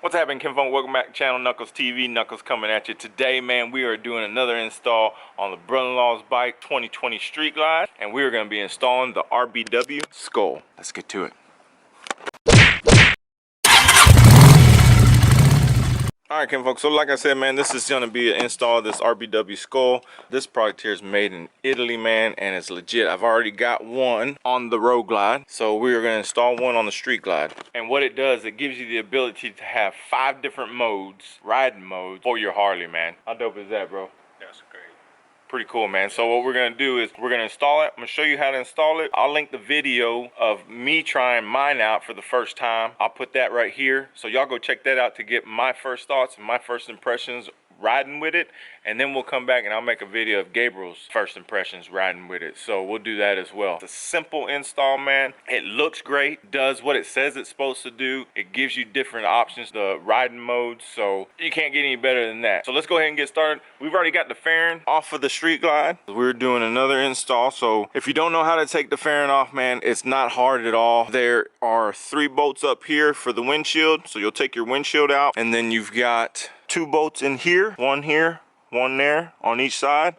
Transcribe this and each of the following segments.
What's happening, Kinfolk? Welcome back to channel Knuckles TV. Knuckles coming at you today, man. We are doing another install on the brother-in-law's bike 2020 Street Glide, and we are going to be installing the RBW SKULL. Let's get to it. Alright, Kinfolk, so like I said, man, this is going to be an install of this RBW SKULL. This product here is made in Italy, man, and it's legit. I've already got one on the road glide, so we are going to install one on the street glide. And what it does, it gives you the ability to have 5 different modes, riding modes, for your Harley, man. How dope is that, bro? That's great. Pretty cool, man. So what we're gonna do is we're gonna install it. I'm gonna show you how to install it. I'll link the video of me trying mine out for the first time. I'll put that right here, so y'all go check that out to get my first thoughts and my first impressions riding with it, and then we'll come back and I'll make a video of Gabriel's first impressions riding with it. So we'll do that as well. It's a simple install, man. It looks great, does what it says it's supposed to do. It gives you different options, the riding modes, so you can't get any better than that. So let's go ahead and get started. We've already got the fairing off of the street glide. We're doing another install, so if you don't know how to take the fairing off, man, it's not hard at all. There are 3 bolts up here for the windshield, so you'll take your windshield out, and then you've got 2 bolts in here, one there on each side,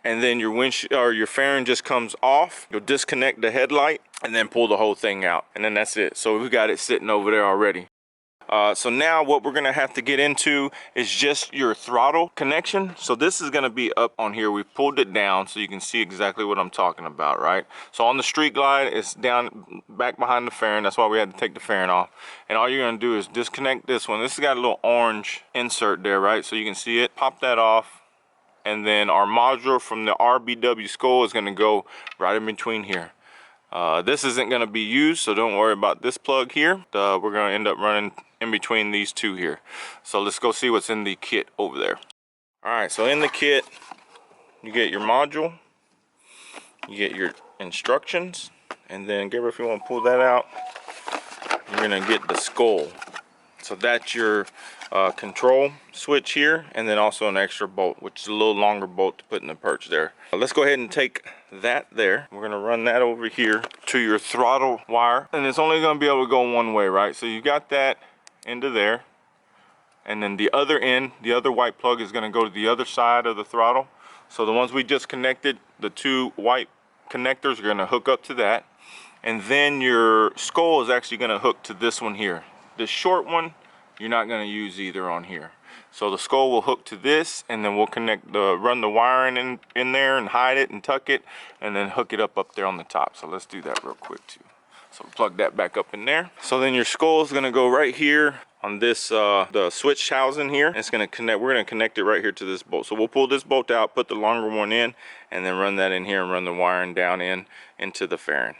and then your windshield or your fairing just comes off. You'll disconnect the headlight and then pull the whole thing out, and then that's it. So we got it sitting over there already. So now what we're gonna have to get into is just your throttle connection. So this is gonna be up on here. We pulled it down so you can see exactly what I'm talking about, right? So on the street glide, it's down back behind the fairing. That's why we had to take the fairing off. And all you're gonna do is disconnect this one. This has got a little orange insert there, right? So you can see it. Pop that off. And then our module from the RBW SKULL is gonna go right in between here. This isn't going to be used, so don't worry about this plug here. We're going to end up running in between these 2 here. So let's go see what's in the kit over there. Alright, so in the kit, you get your module, you get your instructions, and then, Gabriel, if you want to pull that out, you're going to get the SKULL. So that's your control switch here, and then also an extra bolt, which is a little longer bolt to put in the perch there. Let's go ahead and take that there. We're gonna run that over here to your throttle wire, and it's only gonna be able to go one way, right? So you got that into there, and then the other end, the other white plug is gonna go to the other side of the throttle. So the ones we just connected, the 2 white connectors are gonna hook up to that, and then your SKULL is actually gonna hook to this one here. The short one, you're not gonna use either on here. So the SKULL will hook to this, and then we'll run the wiring in there and hide it and tuck it, and then hook it up there on the top. So let's do that real quick too. So plug that back up in there. So then your SKULL is gonna go right here on this, the switch housing here. And it's gonna connect, we're gonna connect it right here to this bolt. So we'll pull this bolt out, put the longer one in, and then run that in here and run the wiring down into the fairing.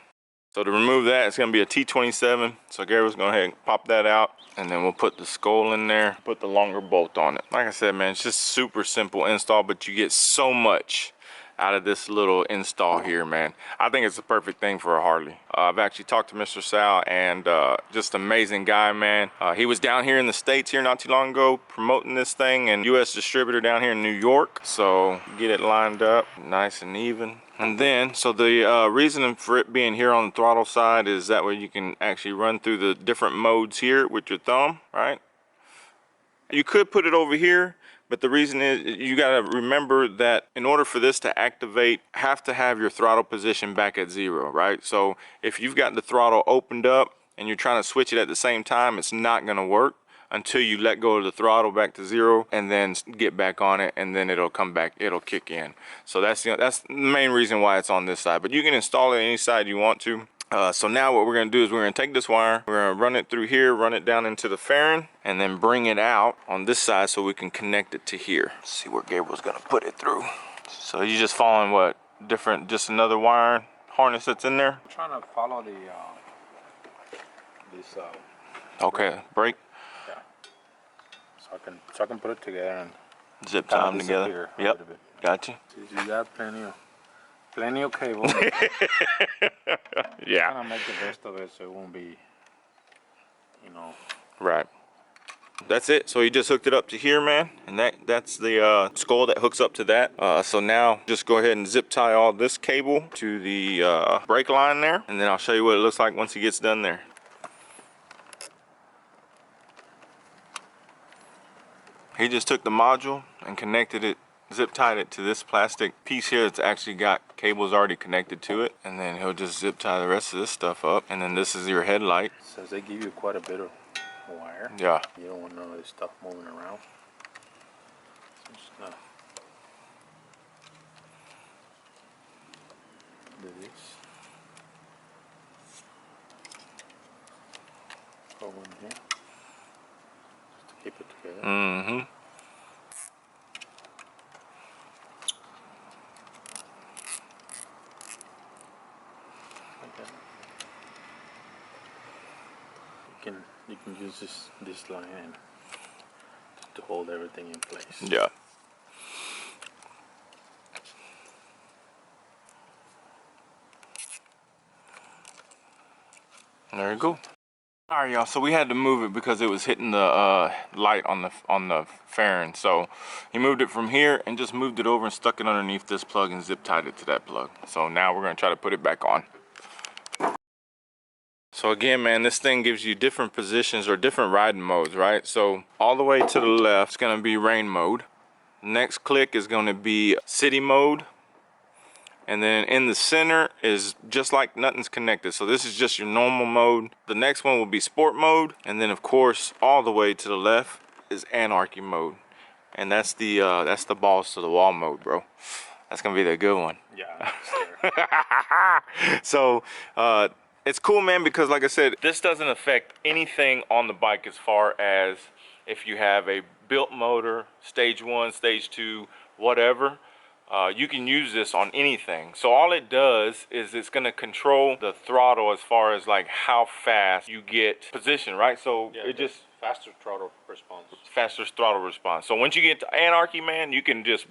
So to remove that, it's gonna be a T27. So Gabriel's gonna go ahead and pop that out, and then we'll put the SKULL in there, put the longer bolt on it. Like I said, man, it's just super simple install, but you get so much out of this little install here, man. I think it's the perfect thing for a Harley. I've actually talked to Mr. Sal, and just amazing guy, man. He was down here in the States here not too long ago promoting this thing, and US distributor down here in New York. So get it lined up nice and even. And then, so the reason for it being here on the throttle side is that way you can actually run through the different modes here with your thumb, right? You could put it over here, but the reason is you gotta remember that in order for this to activate, have to have your throttle position back at 0, right? So if you've got the throttle opened up and you're trying to switch it at the same time, it's not gonna work until you let go of the throttle back to 0 and then get back on it, and then it'll come back, it'll kick in. So that's the main reason why it's on this side, but you can install it any side you want to. So now what we're gonna do is we're gonna take this wire, we're gonna run it through here, run it down into the fairing, and then bring it out on this side so we can connect it to here. Let's see where Gabriel's gonna put it through. So you're just following what, just another wire harness that's in there? I'm trying to follow the okay, brake. Yeah. So I can put it together and zip tie them together. Yep. Gotcha. You got plenty of cable. Yeah. Kind of make the best of it so it won't be, you know. Right. That's it. So he just hooked it up to here, man, and that's the SKULL that hooks up to that. So now just go ahead and zip tie all this cable to the brake line there, and then I'll show you what it looks like once he gets done there. He just took the module and connected it, zip tied it to this plastic piece here. It's actually got cables already connected to it, and then he'll just zip tie the rest of this stuff up. And then this is your headlight. So they give you quite a bit of wire. Yeah. You don't want none of this stuff moving around. So just gonna do this. Put one here. Just to keep it together. Mm-hmm. You can use this line and to hold everything in place. Yeah. There you go. All right, y'all. So we had to move it because it was hitting the light on the fairing. So he moved it from here and just moved it over and stuck it underneath this plug and zip tied it to that plug. So now we're gonna try to put it back on. So again, man, this thing gives you different positions or different riding modes, right? So all the way to the left is gonna be rain mode. Next click is gonna be city mode. And then in the center is just like nothing's connected. So this is just your normal mode. The next one will be sport mode. And then of course, all the way to the left is anarchy mode. And that's the balls to the wall mode, bro. That's gonna be the good one. Yeah. So, it's cool, man, because like I said, this doesn't affect anything on the bike as far as if you have a built motor, stage 1, stage 2, whatever. You can use this on anything. So all it does is it's going to control the throttle as far as like how fast you get position, right? So yeah, it just faster throttle response. Faster throttle response. So once you get to anarchy, man, you can just,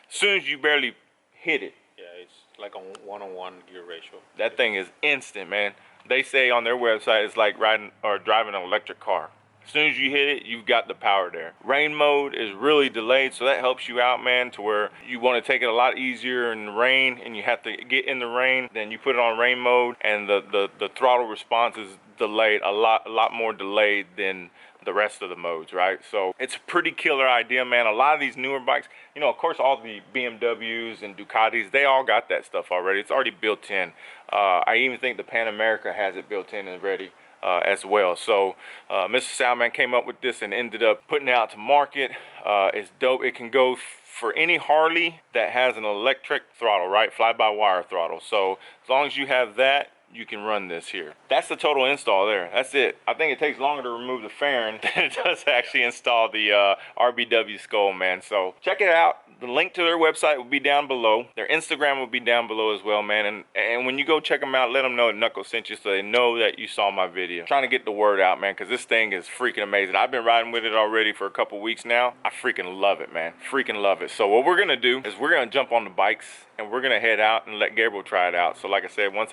as soon as you barely hit it, yeah, it's like a 1-on-1 gear ratio. that thing is instant, man. They say on their website it's like riding or driving an electric car. As soon as you hit it, you've got the power there. Rain mode is really delayed, so that helps you out, man, to where you want to take it a lot easier in the rain and you have to get in the rain. Then you put it on rain mode and the throttle response is delayed, a lot more delayed than the rest of the modes, right? So it's a pretty killer idea, man. A lot of these newer bikes, you know, of course, all the BMWs and Ducatis, they all got that stuff already. It's already built in. I even think the Pan America has it built in and ready as well. So Mr. Salman came up with this and ended up putting it out to market. It's dope. It can go for any Harley that has an electric throttle, right? Fly-by-wire throttle. So as long as you have that, you can run this here. That's the total install there. That's it. I think it takes longer to remove the fairing than it does to actually install the RBW SKULL, man. So check it out. The link to their website will be down below. Their Instagram will be down below as well, man. And when you go check them out, let them know that Knuckles sent you so they know that you saw my video. I'm trying to get the word out, man, because this thing is freaking amazing. I've been riding with it already for a couple weeks now. I freaking love it, man. Freaking love it. So what we're gonna do is we're gonna jump on the bikes and we're gonna head out and let Gabriel try it out. So like I said, once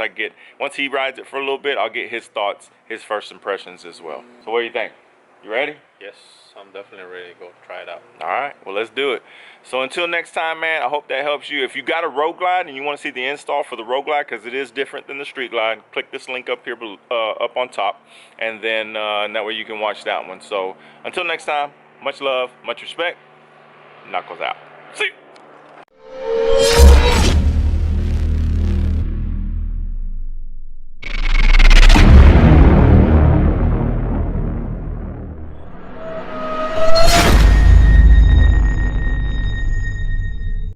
he rides it for a little bit, I'll get his thoughts, his first impressions as well. So what do you think? You ready? Yes, I'm definitely ready to go try it out. All right, well, let's do it. So until next time, man, I hope that helps you. If you got a Road Glide and you want to see the install for the Road Glide, because it is different than the Street Glide, click this link up here up on top, and then that way you can watch that one. So until next time, much love, much respect. Knuckles out. See you.